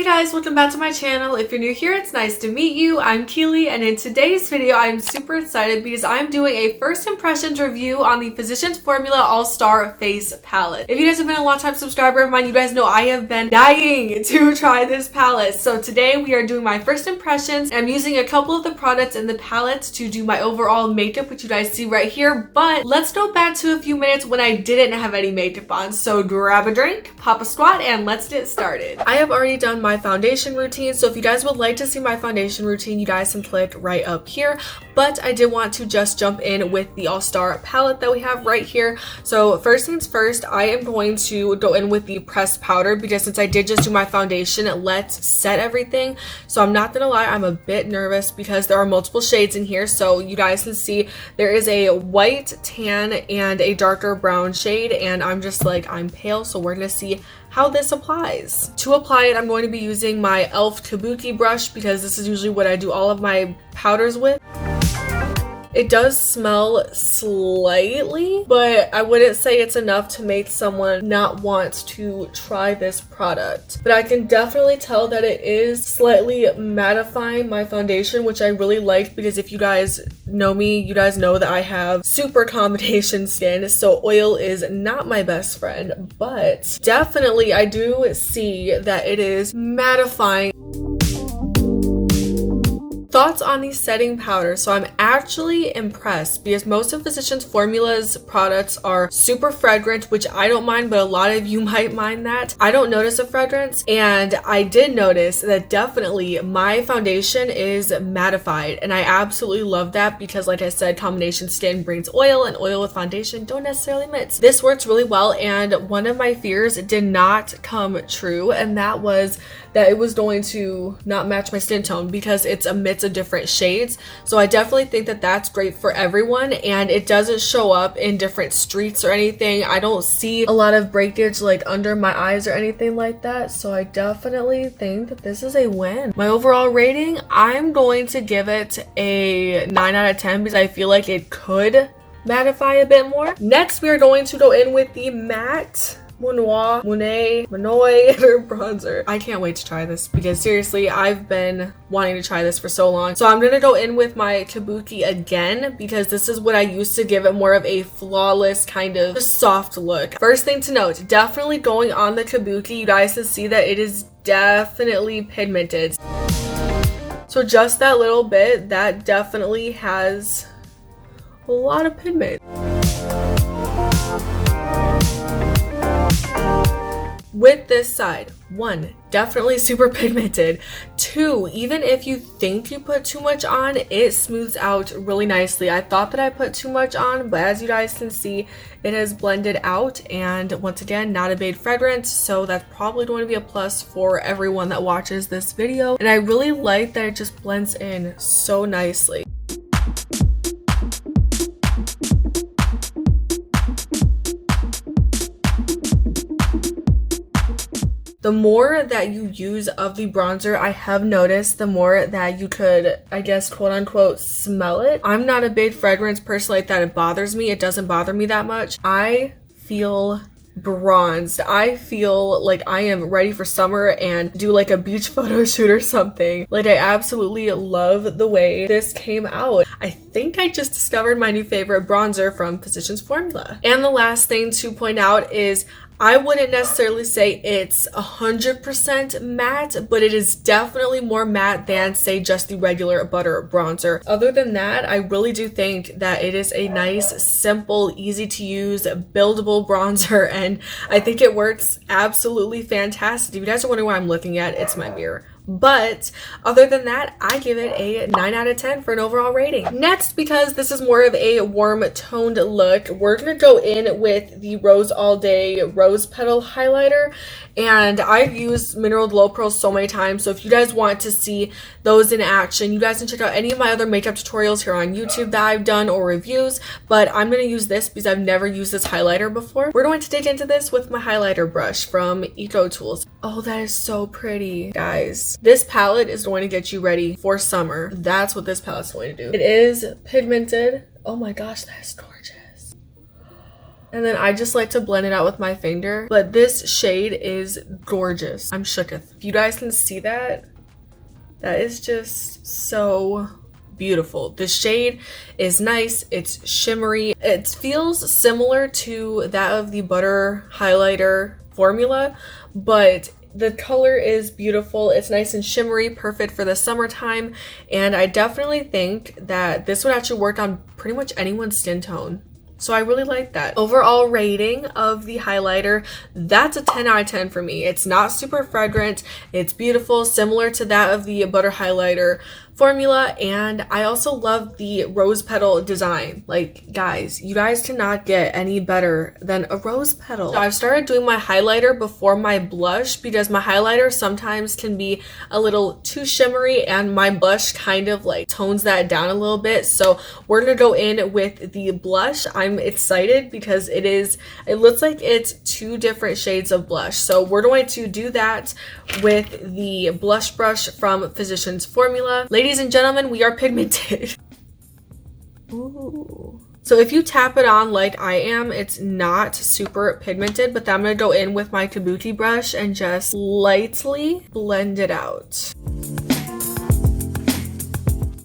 guys, welcome back to my channel. If you're new here, it's nice to meet you. I'm Keelie, and in today's video, I'm super excited because I'm doing a first impressions review on the Physicians Formula All-Star Face Palette. If you guys have been a long-time subscriber of mine, you guys know I have been dying to try this palette. So today we are doing my first impressions. I'm using a couple of the products in the palette to do my overall makeup, which you guys see right here. But let's go back to a few minutes when I didn't have any makeup on. So grab a drink, pop a squat, and let's get started. I have already done my foundation routine, so if you guys would like to see my foundation routine, you guys can click right up here. But I did want to just jump in with the All-Star palette that we have right here. So first things first, I am going to go in with the pressed powder because since I did just do my foundation, let's set everything. So I'm not gonna lie, I'm a bit nervous because there are multiple shades in here. So you guys can see there is a white, tan, and a darker brown shade, and I'm just like, I'm pale, so we're gonna see how this applies. To apply it, I'm going to be using my e.l.f. Kabuki brush because this is usually what I do all of my powders with. It does smell slightly, but I wouldn't say it's enough to make someone not want to try this product. But I can definitely tell that it is slightly mattifying my foundation, which I really liked because if you guys know me, you guys know that I have super combination skin, so oil is not my best friend, but definitely I do see that it is mattifying. Thoughts on the setting powder. So I'm actually impressed because most of Physicians Formula's products are super fragrant, which I don't mind, but a lot of you might mind that. I don't notice a fragrance, and I did notice that definitely my foundation is mattified, and I absolutely love that because like I said, combination skin brings oil, and oil with foundation don't necessarily mix. This works really well, and one of my fears did not come true, and that was that it was going to not match my skin tone because it's a mix of different shades. So I definitely think that that's great for everyone, and it doesn't show up in different streaks or anything. I don't see a lot of breakage like under my eyes or anything like that, so I definitely think that this is a win. My overall rating, I'm going to give it a 9 out of 10 because I feel like it could mattify a bit more. Next, we are going to go in with the matte Monoi bronzer. I can't wait to try this because seriously, I've been wanting to try this for so long. So I'm gonna go in with my Kabuki again because this is what I used to give it more of a flawless kind of soft look. First thing to note, definitely going on the Kabuki, you guys can see that it is definitely pigmented. So just that little bit, that definitely has a lot of pigment. With this side, 1, definitely super pigmented. 2, even if you think you put too much on, it smooths out really nicely. I thought that I put too much on, but as you guys can see, it has blended out, and once again, not a big fragrance, so that's probably going to be a plus for everyone that watches this video. And I really like that it just blends in so nicely. The more that you use of the bronzer, I have noticed the more that you could, I guess, quote unquote, smell it. I'm not a big fragrance person like that. It bothers me. It doesn't bother me that much. I feel bronzed. I feel like I am ready for summer and do like a beach photo shoot or something. Like, I absolutely love the way this came out. I think I just discovered my new favorite bronzer from Physicians Formula. And the last thing to point out is I wouldn't necessarily say it's 100% matte, but it is definitely more matte than, say, just the regular butter bronzer. Other than that, I really do think that it is a nice, simple, easy to use, buildable bronzer, and I think it works absolutely fantastic. If you guys are wondering what I'm looking at, it's my mirror. But other than that, I give it a 9 out of 10 for an overall rating. Next, because this is more of a warm toned look, we're gonna go in with the Rose All Day Rose Petal highlighter. And I've used Mineral Glow Pearls so many times, so if you guys want to see those in action, you guys can check out any of my other makeup tutorials here on YouTube that I've done or reviews, but I'm going to use this because I've never used this highlighter before. We're going to dig into this with my highlighter brush from Eco Tools. Oh, that is so pretty, guys. This palette is going to get you ready for summer. That's what this palette's going to do. It is pigmented. Oh my gosh, that is gorgeous. And then I just like to blend it out with my finger. But this shade is gorgeous. I'm shooketh. If you guys can see that, that is just so beautiful. The shade is nice. It's shimmery. It feels similar to that of the Butter highlighter formula, but the color is beautiful. It's nice and shimmery, perfect for the summertime. And I definitely think that this would actually work on pretty much anyone's skin tone. So I really like that. Overall rating of the highlighter, that's a 10 out of 10 for me. It's not super fragrant. It's beautiful, similar to that of the Butter highlighter formula. And I also love the rose petal design. Like, guys, you guys cannot get any better than a rose petal. So I've started doing my highlighter before my blush because my highlighter sometimes can be a little too shimmery and my blush kind of like tones that down a little bit. So we're gonna go in with the blush. I'm excited because it looks like it's 2 different shades of blush. So we're going to do that with the blush brush from Physicians Formula. Ladies and gentlemen, we are pigmented. Ooh. So if you tap it on like I am, it's not super pigmented, but then I'm gonna go in with my kabuki brush and just lightly blend it out.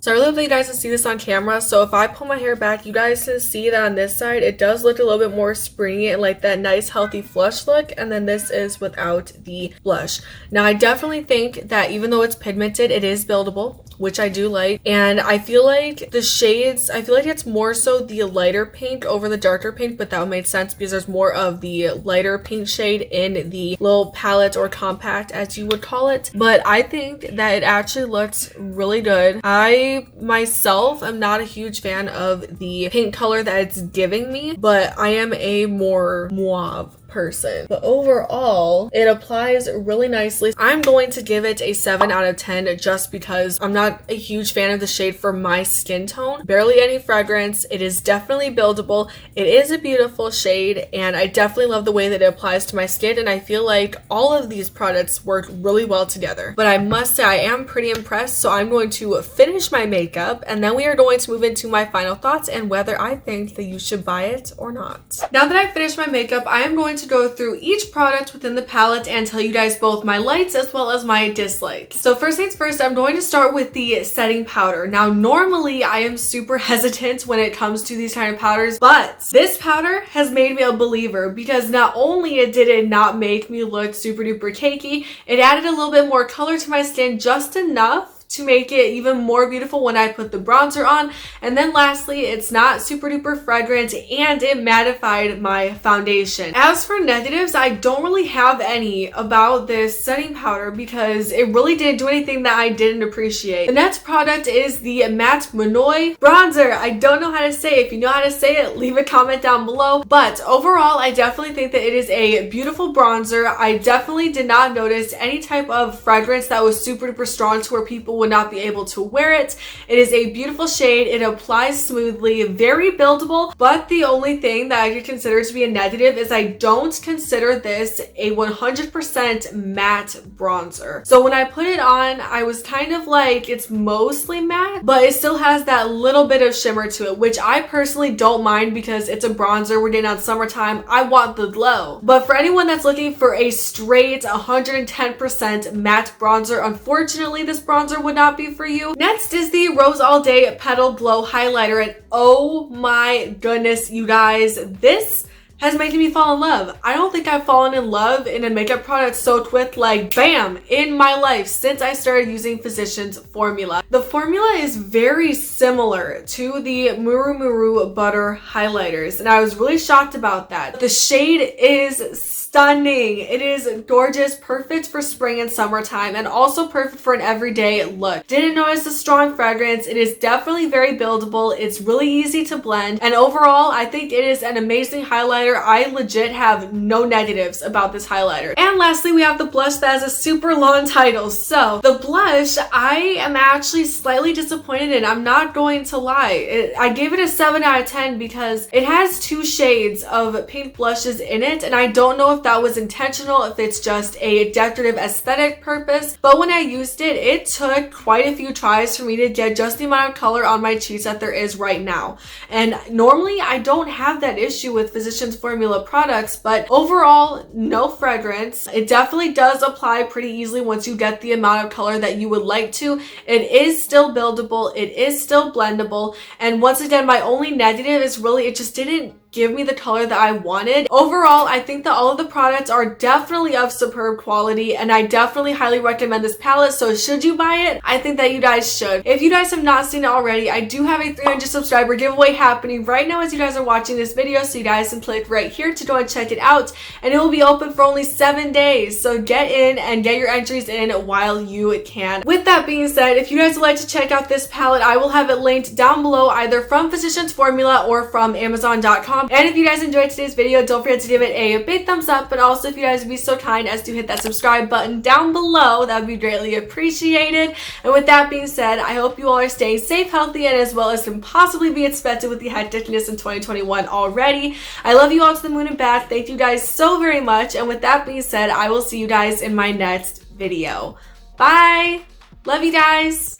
So I really hope that you guys can see this on camera. So if I pull my hair back, you guys can see that on this side, it does look a little bit more springy and like that nice healthy flush look. And then this is without the blush. Now I definitely think that even though it's pigmented, it is buildable, which I do like. And I feel like the shades, I feel like it's more so the lighter pink over the darker pink, but that would make sense because there's more of the lighter pink shade in the little palette or compact as you would call it. But I think that it actually looks really good. I myself am not a huge fan of the pink color that it's giving me, but I am a more mauve person. But overall, it applies really nicely. I'm going to give it a 7 out of 10 just because I'm not a huge fan of the shade for my skin tone. Barely any fragrance. It is definitely buildable. It is a beautiful shade and I definitely love the way that it applies to my skin, and I feel like all of these products work really well together. But I must say I am pretty impressed, so I'm going to finish my makeup and then we are going to move into my final thoughts and whether I think that you should buy it or not. Now that I've finished my makeup, I am going to go through each product within the palette and tell you guys both my likes as well as my dislikes. So first things first, I'm going to start with the setting powder. Now normally I am super hesitant when it comes to these kind of powders, but this powder has made me a believer because not only did it not make me look super duper cakey, it added a little bit more color to my skin, just enough to make it even more beautiful when I put the bronzer on. And then lastly, it's not super duper fragrant and it mattified my foundation. As for negatives, I don't really have any about this setting powder because it really didn't do anything that I didn't appreciate. The next product is the matte Monoi bronzer. I don't know how to say it. If you know how to say it, leave a comment down below. But overall, I definitely think that it is a beautiful bronzer. I definitely did not notice any type of fragrance that was super duper strong to where people would not be able to wear it. It is a beautiful shade. It applies smoothly, very buildable, but the only thing that I could consider to be a negative is I don't consider this a 100% matte bronzer. So when I put it on, I was kind of like, it's mostly matte, but it still has that little bit of shimmer to it, which I personally don't mind because it's a bronzer. We're getting on summertime. I want the glow. But for anyone that's looking for a straight 110% matte bronzer, unfortunately, this bronzer would not be for you. Next is the Rose All Day Petal Glow Highlighter, and oh my goodness, you guys, this has made me fall in love. I don't think I've fallen in love in a makeup product so quick, like bam, in my life since I started using Physicians Formula. The formula is very similar to the Muru Muru Butter highlighters, and I was really shocked about that. The shade is stunning. It is gorgeous, perfect for spring and summertime, and also perfect for an everyday look. Didn't notice the strong fragrance. It is definitely very buildable. It's really easy to blend, and overall, I think it is an amazing highlighter. I legit have no negatives about this highlighter. And lastly, we have the blush that has a super long title. So the blush, I am actually slightly disappointed in. I'm not going to lie. I gave it a 7 out of 10 because it has 2 shades of pink blushes in it, and I don't know if that was intentional, if it's just a decorative aesthetic purpose, but when I used it, it took quite a few tries for me to get just the amount of color on my cheeks that there is right now. And normally I don't have that issue with Physicians Physicians Formula products, but overall, no fragrance. It definitely does apply pretty easily once you get the amount of color that you would like to. It is still buildable, it is still blendable, and once again, my only negative is really it just didn't give me the color that I wanted. Overall, I think that all of the products are definitely of superb quality, and I definitely highly recommend this palette. So should you buy it? I think that you guys should. If you guys have not seen it already, I do have a 300 subscriber giveaway happening right now as you guys are watching this video, so you guys can click right here to go and check it out, and it will be open for only 7 days. So get in and get your entries in while you can. With that being said, if you guys would like to check out this palette, I will have it linked down below either from Physicians Formula or from Amazon.com. And if you guys enjoyed today's video, don't forget to give it a big thumbs up, but also if you guys would be so kind as to hit that subscribe button down below, that would be greatly appreciated. And with that being said, I hope you all are staying safe, healthy, and as well as can possibly be expected with the hecticness in 2021 already. I love you all to the moon and back. Thank you guys so very much. And with that being said, I will see you guys in my next video. Bye! Love you guys!